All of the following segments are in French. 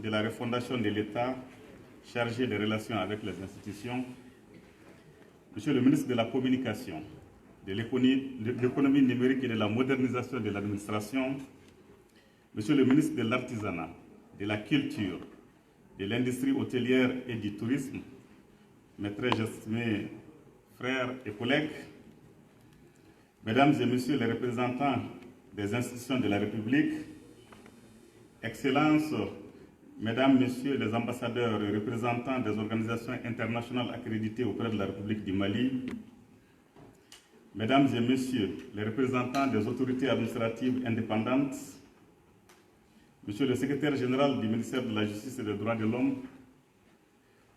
de la refondation de l'État chargé des relations avec les institutions, Monsieur le ministre de la Communication, de l'économie numérique et de la modernisation de l'administration, Monsieur le ministre de l'Artisanat, de la Culture, de l'Industrie hôtelière et du Tourisme, mes très estimés frères et collègues, Mesdames et Messieurs les représentants des institutions de la République, Excellences, Mesdames, Messieurs les ambassadeurs et représentants des organisations internationales accréditées auprès de la République du Mali, Mesdames et Messieurs les représentants des autorités administratives indépendantes, Monsieur le secrétaire général du ministère de la Justice et des Droits de l'Homme,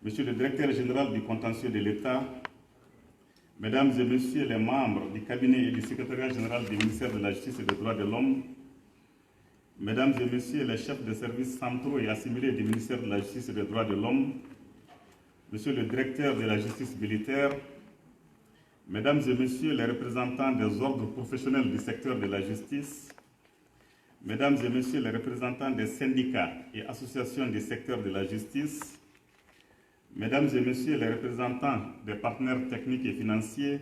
Monsieur le directeur général du contentieux de l'État, Mesdames et Messieurs les membres du cabinet et du secrétariat général du ministère de la Justice et des Droits de l'Homme, Mesdames et Messieurs les chefs de services centraux et assimilés du ministère de la Justice et des Droits de l'Homme, Monsieur le directeur de la justice militaire, Mesdames et Messieurs les représentants des ordres professionnels du secteur de la justice, Mesdames et Messieurs les représentants des syndicats et associations du secteur de la justice, Mesdames et Messieurs les représentants des partenaires techniques et financiers,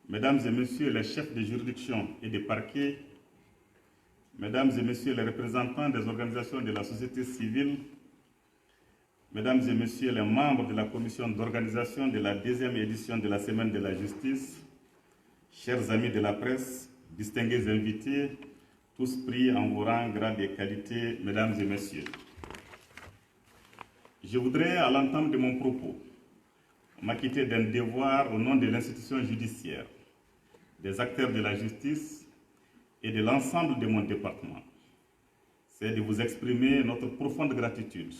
Mesdames et Messieurs les chefs de juridiction et des parquets, Mesdames et Messieurs les représentants des organisations de la société civile, Mesdames et Messieurs les membres de la commission d'organisation de la 2e édition de la Semaine de la Justice, chers amis de la presse, distingués invités, tous pris en vos rangs, grades et qualités, Mesdames et Messieurs. Je voudrais, à l'entame de mon propos, m'acquitter d'un devoir au nom de l'institution judiciaire, des acteurs de la justice et de l'ensemble de mon département. C'est de vous exprimer notre profonde gratitude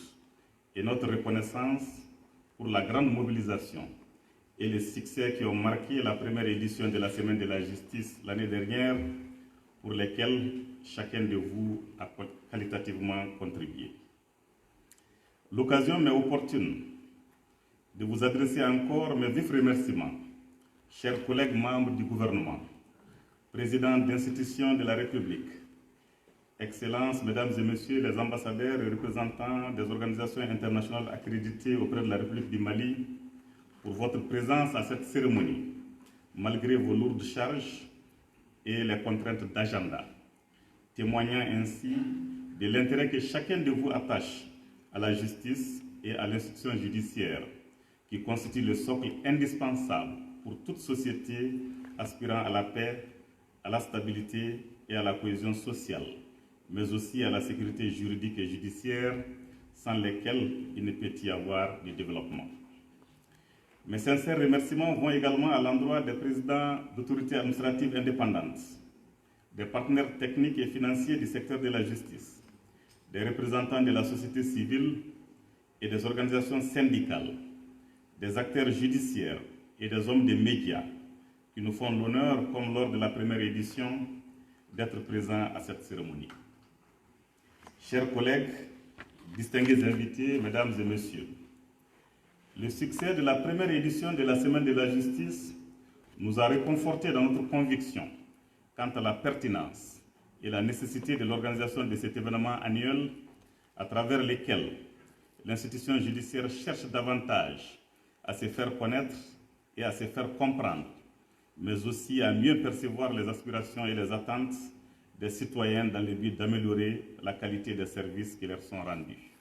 et notre reconnaissance pour la grande mobilisation et les succès qui ont marqué la première édition de la Semaine de la Justice l'année dernière, pour lesquels chacun de vous a qualitativement contribué. L'occasion m'est opportune de vous adresser encore mes vifs remerciements, chers collègues membres du gouvernement, présidents d'institutions de la République, Excellences, Mesdames et Messieurs les ambassadeurs et représentants des organisations internationales accréditées auprès de la République du Mali, pour votre présence à cette cérémonie, malgré vos lourdes charges et les contraintes d'agenda, témoignant ainsi de l'intérêt que chacun de vous attache à la justice et à l'institution judiciaire, qui constitue le socle indispensable pour toute société aspirant à la paix, à la stabilité et à la cohésion sociale, mais aussi à la sécurité juridique et judiciaire, sans lesquelles il ne peut y avoir de développement. Mes sincères remerciements vont également à l'endroit des présidents d'autorités administratives indépendantes, des partenaires techniques et financiers du secteur de la justice, des représentants de la société civile et des organisations syndicales, des acteurs judiciaires et des hommes des médias qui nous font l'honneur, comme lors de la première édition, d'être présents à cette cérémonie. Chers collègues, distingués invités, Mesdames et Messieurs, le succès de la première édition de la Semaine de la Justice nous a réconfortés dans notre conviction quant à la pertinence et la nécessité de l'organisation de cet événement annuel à travers lequel l'institution judiciaire cherche davantage à se faire connaître et à se faire comprendre, mais aussi à mieux percevoir les aspirations et les attentes des citoyens dans le but d'améliorer la qualité des services qui leur sont rendus.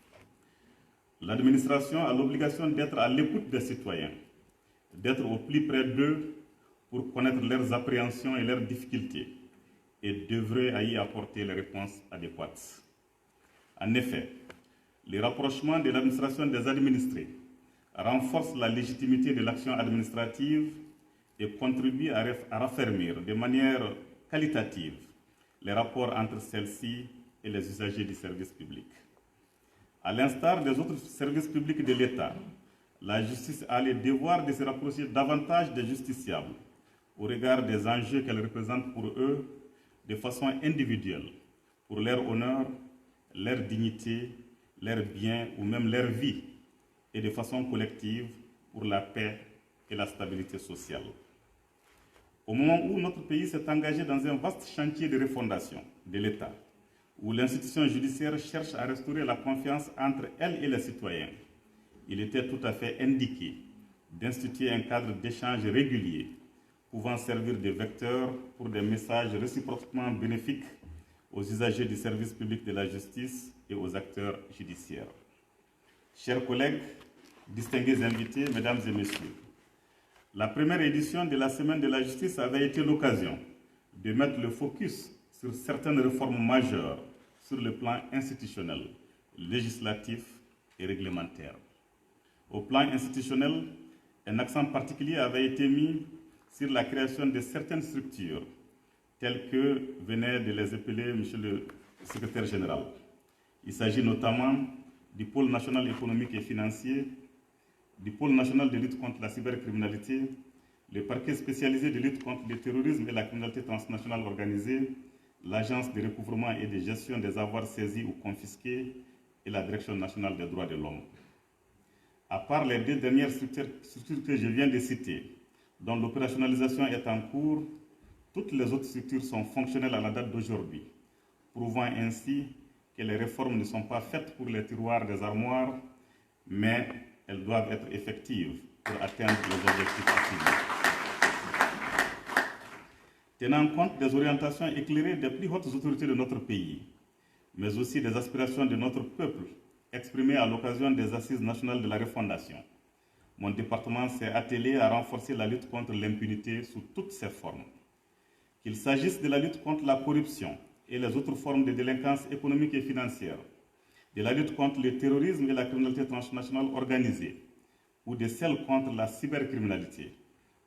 L'administration a l'obligation d'être à l'écoute des citoyens, d'être au plus près d'eux pour connaître leurs appréhensions et leurs difficultés et d'œuvrer à y apporter les réponses adéquates. En effet, le rapprochement de l'administration des administrés renforce la légitimité de l'action administrative et contribue à raffermir de manière qualitative les rapports entre celle-ci et les usagers du service public. À l'instar des autres services publics de l'État, la justice a le devoir de se rapprocher davantage des justiciables au regard des enjeux qu'elle représente pour eux de façon individuelle, pour leur honneur, leur dignité, leur bien ou même leur vie, et de façon collective pour la paix et la stabilité sociale. Au moment où notre pays s'est engagé dans un vaste chantier de refondation de l'État, où l'institution judiciaire cherche à restaurer la confiance entre elle et les citoyens, il était tout à fait indiqué d'instituer un cadre d'échange régulier pouvant servir de vecteur pour des messages réciproquement bénéfiques aux usagers du service public de la justice et aux acteurs judiciaires. Chers collègues, distingués invités, mesdames et messieurs, la première édition de la Semaine de la justice avait été l'occasion de mettre le focus sur certaines réformes majeures sur le plan institutionnel, législatif et réglementaire. Au plan institutionnel, un accent particulier avait été mis sur la création de certaines structures, telles que venait de les épeler M. le secrétaire général. Il s'agit notamment du pôle national économique et financier, du pôle national de lutte contre la cybercriminalité, le parquet spécialisé de lutte contre le terrorisme et la criminalité transnationale organisée, l'agence de recouvrement et de gestion des avoirs saisis ou confisqués et la direction nationale des droits de l'homme. À part les deux dernières structures que je viens de citer, dont l'opérationnalisation est en cours, toutes les autres structures sont fonctionnelles à la date d'aujourd'hui, prouvant ainsi que les réformes ne sont pas faites pour les tiroirs des armoires, mais elles doivent être effectives pour atteindre les objectifs assignés. Tenant compte des orientations éclairées des plus hautes autorités de notre pays, mais aussi des aspirations de notre peuple exprimées à l'occasion des Assises nationales de la refondation, mon département s'est attelé à renforcer la lutte contre l'impunité sous toutes ses formes. Qu'il s'agisse de la lutte contre la corruption et les autres formes de délinquance économique et financière, de la lutte contre le terrorisme et la criminalité transnationale organisée, ou de celle contre la cybercriminalité,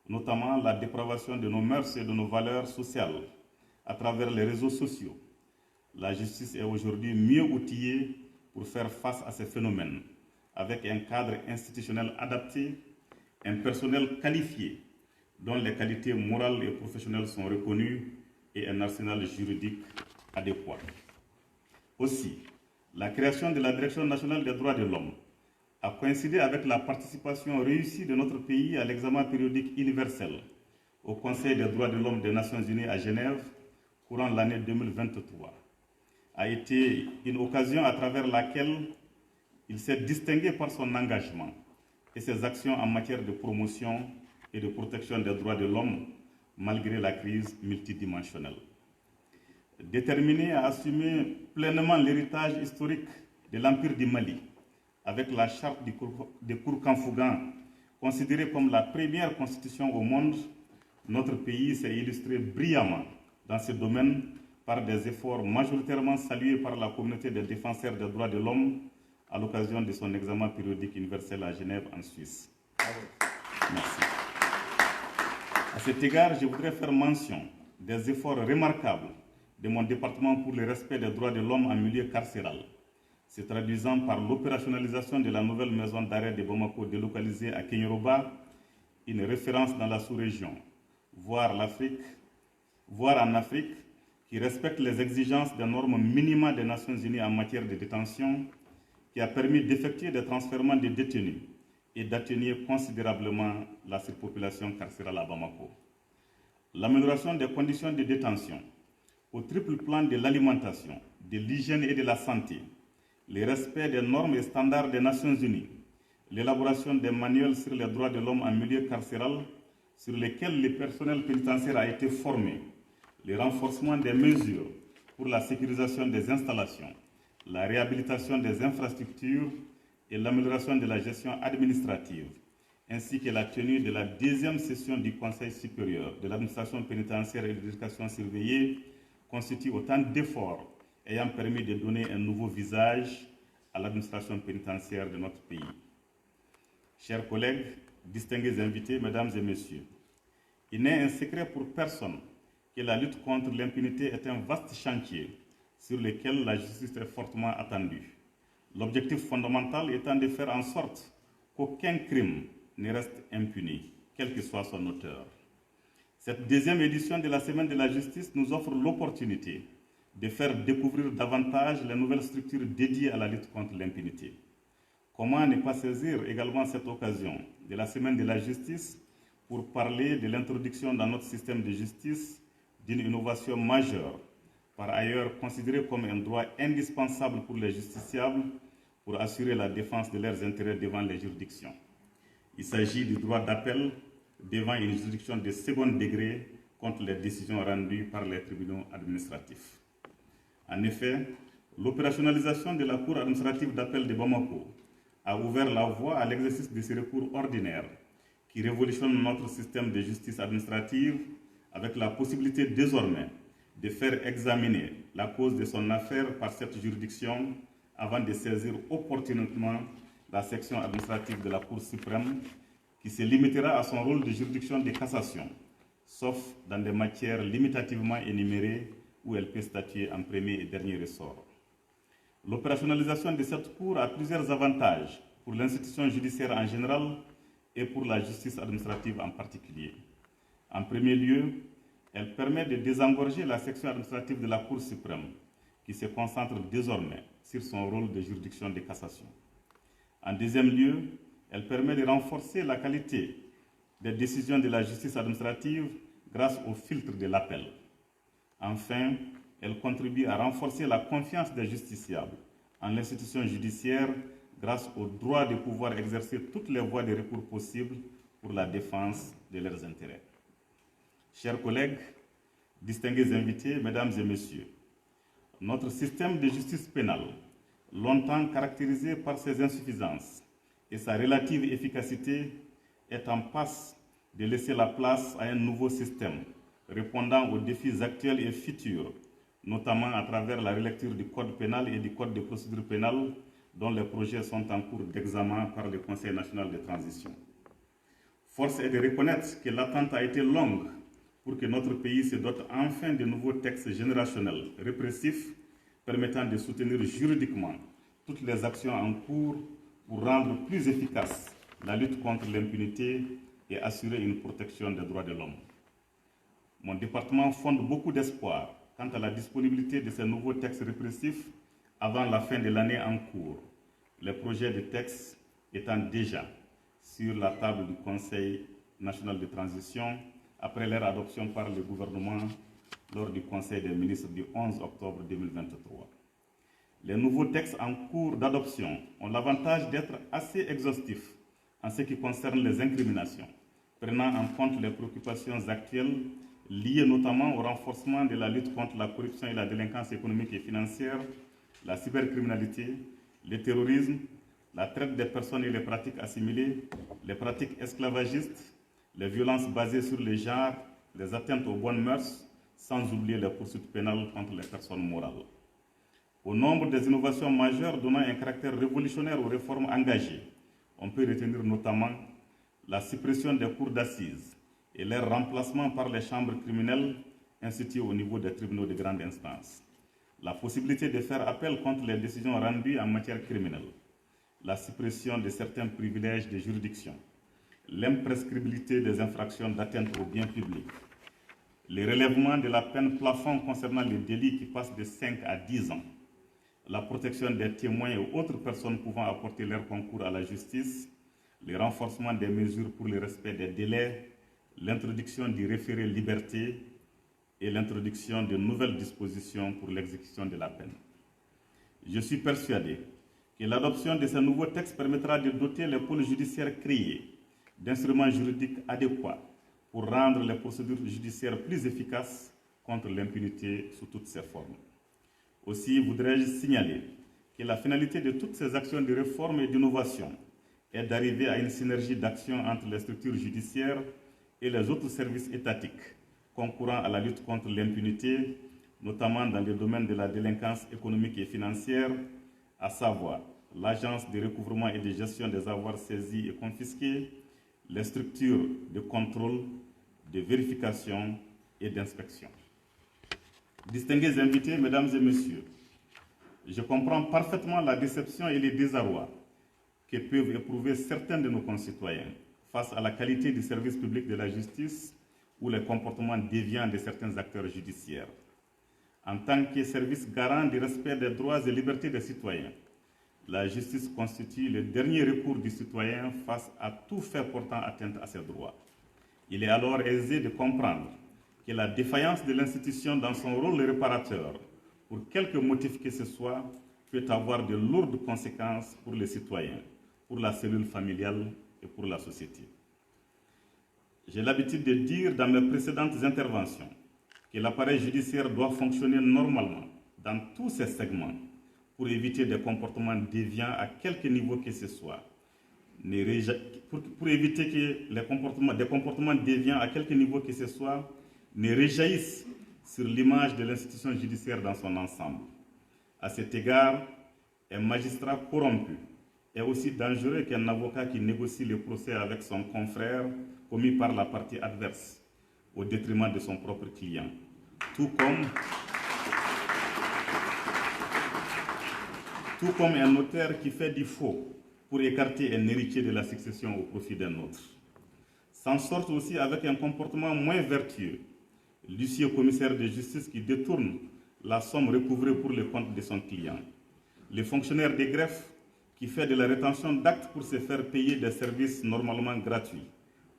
notamment la dépravation de nos mœurs et de nos valeurs sociales à travers les réseaux sociaux. La justice est aujourd'hui mieux outillée pour faire face à ces phénomènes, avec un cadre institutionnel adapté, un personnel qualifié, dont les qualités morales et professionnelles sont reconnues, et un arsenal juridique adéquat. Aussi, la création de la Direction nationale des droits de l'homme a coïncidé avec la participation réussie de notre pays à l'examen périodique universel au Conseil des droits de l'homme des Nations Unies à Genève, courant l'année 2023. A été une occasion à travers laquelle il s'est distingué par son engagement et ses actions en matière de promotion et de protection des droits de l'homme, malgré la crise multidimensionnelle. Déterminé à assumer pleinement l'héritage historique de l'Empire du Mali, avec la charte de Kourkanfougan, considérée comme la première constitution au monde, notre pays s'est illustré brillamment dans ce domaine par des efforts majoritairement salués par la communauté des défenseurs des droits de l'homme à l'occasion de son examen périodique universel à Genève, en Suisse. Merci. À cet égard, je voudrais faire mention des efforts remarquables de mon département pour le respect des droits de l'homme en milieu carcéral, se traduisant par l'opérationnalisation de la nouvelle maison d'arrêt de Bamako délocalisée à Kenyoroba, une référence dans la sous-région, voire en Afrique, qui respecte les exigences des normes minimales des Nations Unies en matière de détention, qui a permis d'effectuer des transfèrements de détenus et d'atténuer considérablement la surpopulation carcérale à Bamako. L'amélioration des conditions de détention, au triple plan de l'alimentation, de l'hygiène et de la santé, le respect des normes et standards des Nations Unies, l'élaboration des manuels sur les droits de l'homme en milieu carcéral, sur lesquels le personnel pénitentiaire a été formé, le renforcement des mesures pour la sécurisation des installations, la réhabilitation des infrastructures et l'amélioration de la gestion administrative, ainsi que la tenue de la deuxième session du Conseil supérieur de l'administration pénitentiaire et de l'éducation surveillée, constituent autant d'efforts ayant permis de donner un nouveau visage à l'administration pénitentiaire de notre pays. Chers collègues, distingués invités, mesdames et messieurs, il n'est un secret pour personne que la lutte contre l'impunité est un vaste chantier sur lequel la justice est fortement attendue. L'objectif fondamental étant de faire en sorte qu'aucun crime ne reste impuni, quel que soit son auteur. Cette deuxième édition de la Semaine de la Justice nous offre l'opportunité de faire découvrir davantage les nouvelles structures dédiées à la lutte contre l'impunité. Comment ne pas saisir également cette occasion de la Semaine de la Justice pour parler de l'introduction dans notre système de justice d'une innovation majeure par ailleurs considéré comme un droit indispensable pour les justiciables pour assurer la défense de leurs intérêts devant les juridictions. Il s'agit du droit d'appel devant une juridiction de second degré contre les décisions rendues par les tribunaux administratifs. En effet, l'opérationnalisation de la Cour administrative d'appel de Bamako a ouvert la voie à l'exercice de ces recours ordinaires qui révolutionnent notre système de justice administrative avec la possibilité désormais de faire examiner la cause de son affaire par cette juridiction avant de saisir opportunément la section administrative de la Cour suprême qui se limitera à son rôle de juridiction de cassation, sauf dans des matières limitativement énumérées où elle peut statuer en premier et dernier ressort. L'opérationnalisation de cette Cour a plusieurs avantages pour l'institution judiciaire en général et pour la justice administrative en particulier. En premier lieu, elle permet de désengorger la section administrative de la Cour suprême, qui se concentre désormais sur son rôle de juridiction de cassation. En deuxième lieu, elle permet de renforcer la qualité des décisions de la justice administrative grâce au filtre de l'appel. Enfin, elle contribue à renforcer la confiance des justiciables en l'institution judiciaire grâce au droit de pouvoir exercer toutes les voies de recours possibles pour la défense de leurs intérêts. Chers collègues, distingués invités, mesdames et messieurs, notre système de justice pénale, longtemps caractérisé par ses insuffisances et sa relative efficacité, est en passe de laisser la place à un nouveau système répondant aux défis actuels et futurs, notamment à travers la relecture du Code pénal et du Code de procédure pénale, dont les projets sont en cours d'examen par le Conseil national de transition. Force est de reconnaître que l'attente a été longue pour que notre pays se dote enfin de nouveaux textes générationnels répressifs permettant de soutenir juridiquement toutes les actions en cours pour rendre plus efficace la lutte contre l'impunité et assurer une protection des droits de l'homme. Mon département fonde beaucoup d'espoir quant à la disponibilité de ces nouveaux textes répressifs avant la fin de l'année en cours, les projets de textes étant déjà sur la table du Conseil national de transition après leur adoption par le gouvernement lors du Conseil des ministres du 11 octobre 2023. Les nouveaux textes en cours d'adoption ont l'avantage d'être assez exhaustifs en ce qui concerne les incriminations, prenant en compte les préoccupations actuelles liées notamment au renforcement de la lutte contre la corruption et la délinquance économique et financière, la cybercriminalité, le terrorisme, la traite des personnes et les pratiques assimilées, les pratiques esclavagistes, les violences basées sur les genres, les atteintes aux bonnes mœurs, sans oublier les poursuites pénales contre les personnes morales. Au nombre des innovations majeures donnant un caractère révolutionnaire aux réformes engagées, on peut retenir notamment la suppression des cours d'assises et leur remplacement par les chambres criminelles instituées au niveau des tribunaux de grande instance, la possibilité de faire appel contre les décisions rendues en matière criminelle, la suppression de certains privilèges de juridiction, l'imprescriptibilité des infractions d'atteinte aux biens publics, le relèvement de la peine plafond concernant les délits qui passent de 5 à 10 ans, la protection des témoins et autres personnes pouvant apporter leur concours à la justice, le renforcement des mesures pour le respect des délais, l'introduction du référé liberté et l'introduction de nouvelles dispositions pour l'exécution de la peine. Je suis persuadé que l'adoption de ces nouveaux textes permettra de doter les pôles judiciaires créés d'instruments juridiques adéquats pour rendre les procédures judiciaires plus efficaces contre l'impunité sous toutes ses formes. Aussi voudrais-je signaler que la finalité de toutes ces actions de réforme et d'innovation est d'arriver à une synergie d'action entre les structures judiciaires et les autres services étatiques concourant à la lutte contre l'impunité, notamment dans le domaine de la délinquance économique et financière, à savoir l'Agence de recouvrement et de gestion des avoirs saisis et confisqués, les structures de contrôle, de vérification et d'inspection. Distingués invités, mesdames et messieurs, je comprends parfaitement la déception et les désarrois que peuvent éprouver certains de nos concitoyens face à la qualité du service public de la justice ou les comportements déviants de certains acteurs judiciaires. En tant que service garant du respect des droits et libertés des citoyens, la justice constitue le dernier recours du citoyen face à tout fait portant atteinte à ses droits. Il est alors aisé de comprendre que la défaillance de l'institution dans son rôle réparateur pour quelque motif que ce soit, peut avoir de lourdes conséquences pour les citoyens, pour la cellule familiale et pour la société. J'ai l'habitude de dire dans mes précédentes interventions que l'appareil judiciaire doit fonctionner normalement dans tous ses segments pour éviter des comportements déviants à quelque niveau que ce soit, pour éviter que des comportements déviants à quelque niveau que ce soit ne réjaillissent sur l'image de l'institution judiciaire dans son ensemble. À cet égard, un magistrat corrompu est aussi dangereux qu'un avocat qui négocie le procès avec son confrère commis par la partie adverse, au détriment de son propre client. Tout comme un notaire qui fait du faux pour écarter un héritier de la succession au profit d'un autre. S'en sortent aussi avec un comportement moins vertueux, l'huissier commissaire de justice qui détourne la somme recouvrée pour le compte de son client, le fonctionnaire des greffes qui fait de la rétention d'actes pour se faire payer des services normalement gratuits,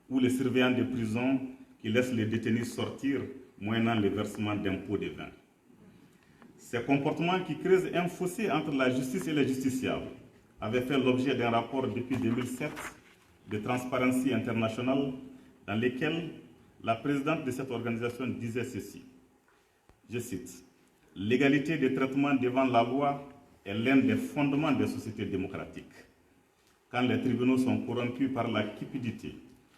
ou les surveillants de prison qui laissent les détenus sortir moyennant le versement d'impôts de vin. Ces comportements qui creusent un fossé entre la justice et les justiciables avaient fait l'objet d'un rapport depuis 2007 de Transparency International dans lequel la présidente de cette organisation disait ceci, je cite, « L'égalité de traitement devant la loi est l'un des fondements des sociétés démocratiques. Quand les tribunaux sont corrompus par la cupidité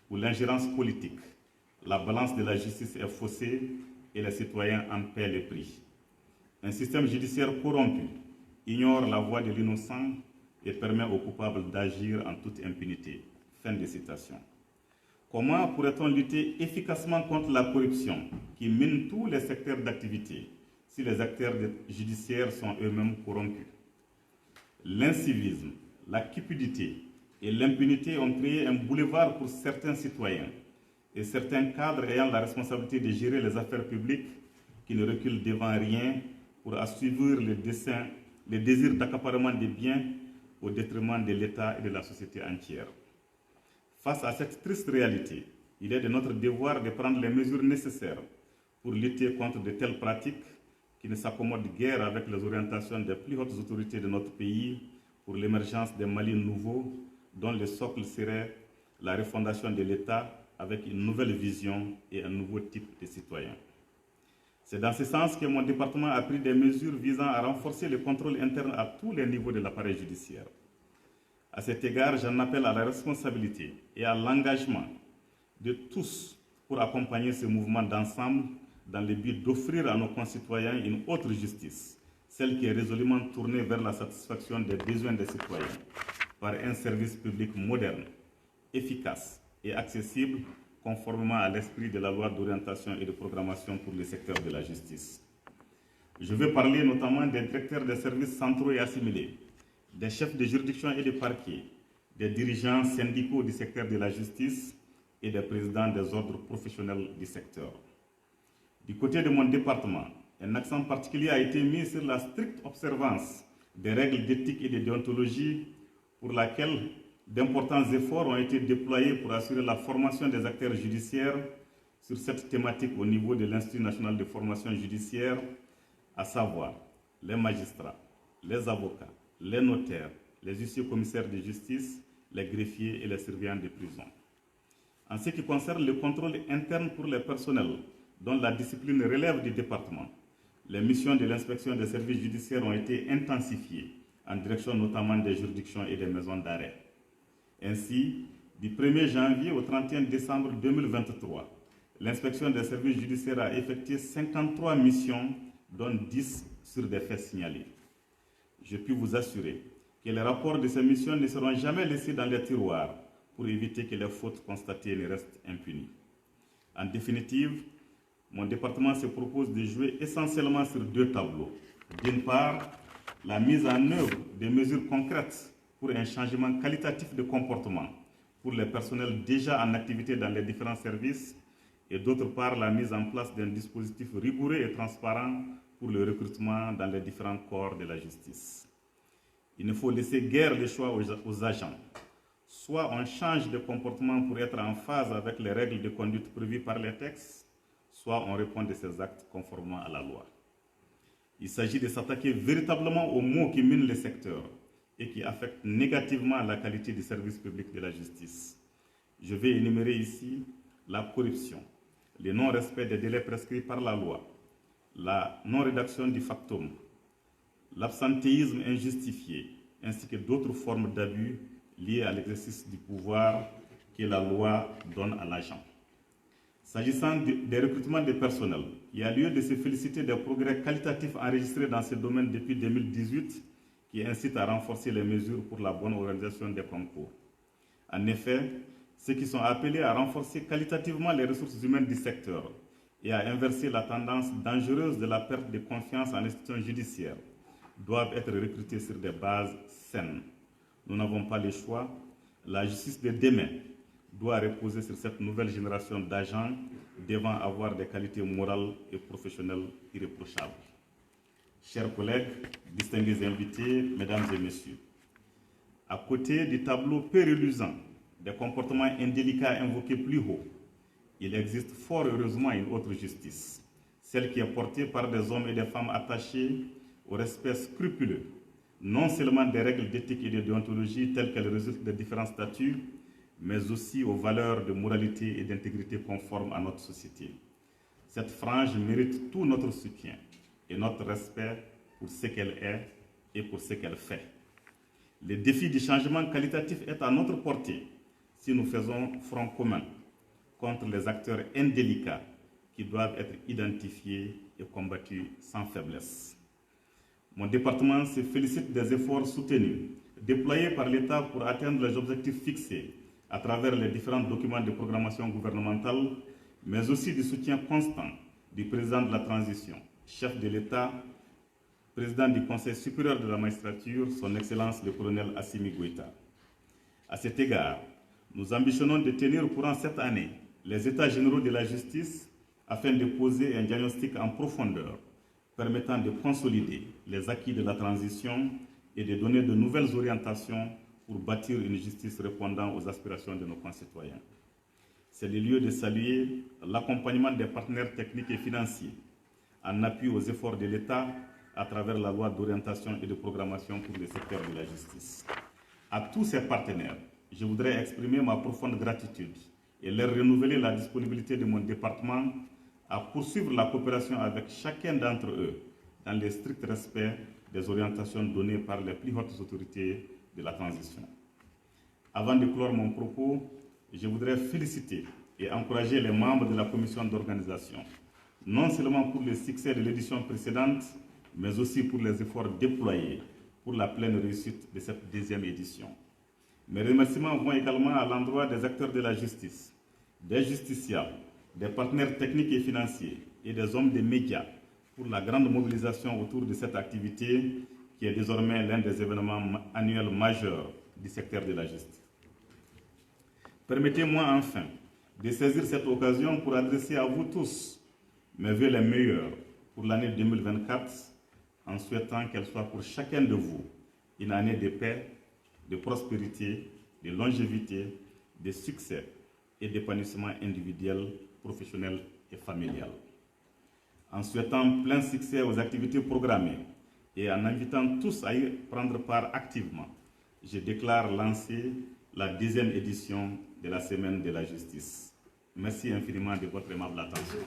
ou l'ingérence politique, la balance de la justice est faussée et les citoyens en paient le prix. Un système judiciaire corrompu ignore la voix de l'innocent et permet aux coupables d'agir en toute impunité. » Fin de citation. Comment pourrait-on lutter efficacement contre la corruption qui mine tous les secteurs d'activité si les acteurs judiciaires sont eux-mêmes corrompus? L'incivisme, la cupidité et l'impunité ont créé un boulevard pour certains citoyens et certains cadres ayant la responsabilité de gérer les affaires publiques qui ne reculent devant rien pour assouvir les désirs d'accaparement des biens au détriment de l'État et de la société entière. Face à cette triste réalité, il est de notre devoir de prendre les mesures nécessaires pour lutter contre de telles pratiques qui ne s'accommodent guère avec les orientations des plus hautes autorités de notre pays pour l'émergence des Mali nouveaux, dont le socle serait la refondation de l'État avec une nouvelle vision et un nouveau type de citoyens. C'est dans ce sens que mon département a pris des mesures visant à renforcer le contrôle interne à tous les niveaux de l'appareil judiciaire. À cet égard, j'en appelle à la responsabilité et à l'engagement de tous pour accompagner ce mouvement d'ensemble dans le but d'offrir à nos concitoyens une autre justice, celle qui est résolument tournée vers la satisfaction des besoins des citoyens par un service public moderne, efficace et accessible conformément à l'esprit de la loi d'orientation et de programmation pour le secteur de la justice. Je veux parler notamment des directeurs des services centraux et assimilés, des chefs de juridiction et de parquet, des dirigeants syndicaux du secteur de la justice et des présidents des ordres professionnels du secteur. Du côté de mon département, un accent particulier a été mis sur la stricte observance des règles d'éthique et de déontologie pour laquelle d'importants efforts ont été déployés pour assurer la formation des acteurs judiciaires sur cette thématique au niveau de l'Institut national de formation judiciaire, à savoir les magistrats, les avocats, les notaires, les huissiers commissaires de justice, les greffiers et les surveillants de prison. En ce qui concerne le contrôle interne pour les personnels, dont la discipline relève du département, les missions de l'inspection des services judiciaires ont été intensifiées, en direction notamment des juridictions et des maisons d'arrêt. Ainsi, du 1er janvier au 31 décembre 2023, l'inspection des services judiciaires a effectué 53 missions, dont 10 sur des faits signalés. Je puis vous assurer que les rapports de ces missions ne seront jamais laissés dans les tiroirs pour éviter que les fautes constatées ne restent impunies. En définitive, mon département se propose de jouer essentiellement sur deux tableaux. D'une part, la mise en œuvre de mesures concrètes pour un changement qualitatif de comportement pour les personnels déjà en activité dans les différents services et d'autre part, la mise en place d'un dispositif rigoureux et transparent pour le recrutement dans les différents corps de la justice. Il ne faut laisser guère le choix aux agents. Soit on change de comportement pour être en phase avec les règles de conduite prévues par les textes, soit on répond de ces actes conformément à la loi. Il s'agit de s'attaquer véritablement aux maux qui minent les secteurs et qui affectent négativement la qualité du service public de la justice. Je vais énumérer ici la corruption, le non-respect des délais prescrits par la loi, la non-rédaction du factum, l'absentéisme injustifié, ainsi que d'autres formes d'abus liés à l'exercice du pouvoir que la loi donne à l'agent. S'agissant des recrutements des personnels, il y a lieu de se féliciter des progrès qualitatifs enregistrés dans ce domaine depuis 2018 qui incitent à renforcer les mesures pour la bonne organisation des concours. En effet, ceux qui sont appelés à renforcer qualitativement les ressources humaines du secteur et à inverser la tendance dangereuse de la perte de confiance en l'institution judiciaire doivent être recrutés sur des bases saines. Nous n'avons pas le choix. La justice de demain doit reposer sur cette nouvelle génération d'agents devant avoir des qualités morales et professionnelles irréprochables. Chers collègues, distingués invités, mesdames et messieurs, à côté du tableau peu reluisant des comportements indélicats invoqués plus haut, il existe fort heureusement une autre justice, celle qui est portée par des hommes et des femmes attachés au respect scrupuleux, non seulement des règles d'éthique et de déontologie telles qu'elles résultent des différents statuts, mais aussi aux valeurs de moralité et d'intégrité conformes à notre société. Cette frange mérite tout notre soutien et notre respect pour ce qu'elle est et pour ce qu'elle fait. Le défi du changement qualitatif est à notre portée si nous faisons front commun contre les acteurs indélicats qui doivent être identifiés et combattus sans faiblesse. Mon département se félicite des efforts soutenus, déployés par l'État pour atteindre les objectifs fixés à travers les différents documents de programmation gouvernementale, mais aussi du soutien constant du président de la transition, chef de l'État, président du Conseil supérieur de la magistrature, son Excellence le colonel Assimi Goïta. À cet égard, nous ambitionnons de tenir au courant cette année les États généraux de la justice afin de poser un diagnostic en profondeur permettant de consolider les acquis de la transition et de donner de nouvelles orientations pour bâtir une justice répondant aux aspirations de nos concitoyens. C'est le lieu de saluer l'accompagnement des partenaires techniques et financiers en appui aux efforts de l'État à travers la loi d'orientation et de programmation pour le secteur de la justice. À tous ces partenaires, je voudrais exprimer ma profonde gratitude et leur renouveler la disponibilité de mon département à poursuivre la coopération avec chacun d'entre eux dans le strict respect des orientations données par les plus hautes autorités de la transition. Avant de clore mon propos, je voudrais féliciter et encourager les membres de la commission d'organisation, non seulement pour le succès de l'édition précédente, mais aussi pour les efforts déployés pour la pleine réussite de cette deuxième édition. Mes remerciements vont également à l'endroit des acteurs de la justice, des justiciables, des partenaires techniques et financiers et des hommes des médias pour la grande mobilisation autour de cette activité qui est désormais l'un des événements annuels majeurs du secteur de la justice. Permettez-moi enfin de saisir cette occasion pour adresser à vous tous mes vœux les meilleurs pour l'année 2024 en souhaitant qu'elle soit pour chacun de vous une année de paix, de prospérité, de longévité, de succès et d'épanouissement individuel, professionnel et familial. En souhaitant plein succès aux activités programmées et en invitant tous à y prendre part activement, je déclare lancer la 10e édition de la Semaine de la Justice. Merci infiniment de votre aimable attention.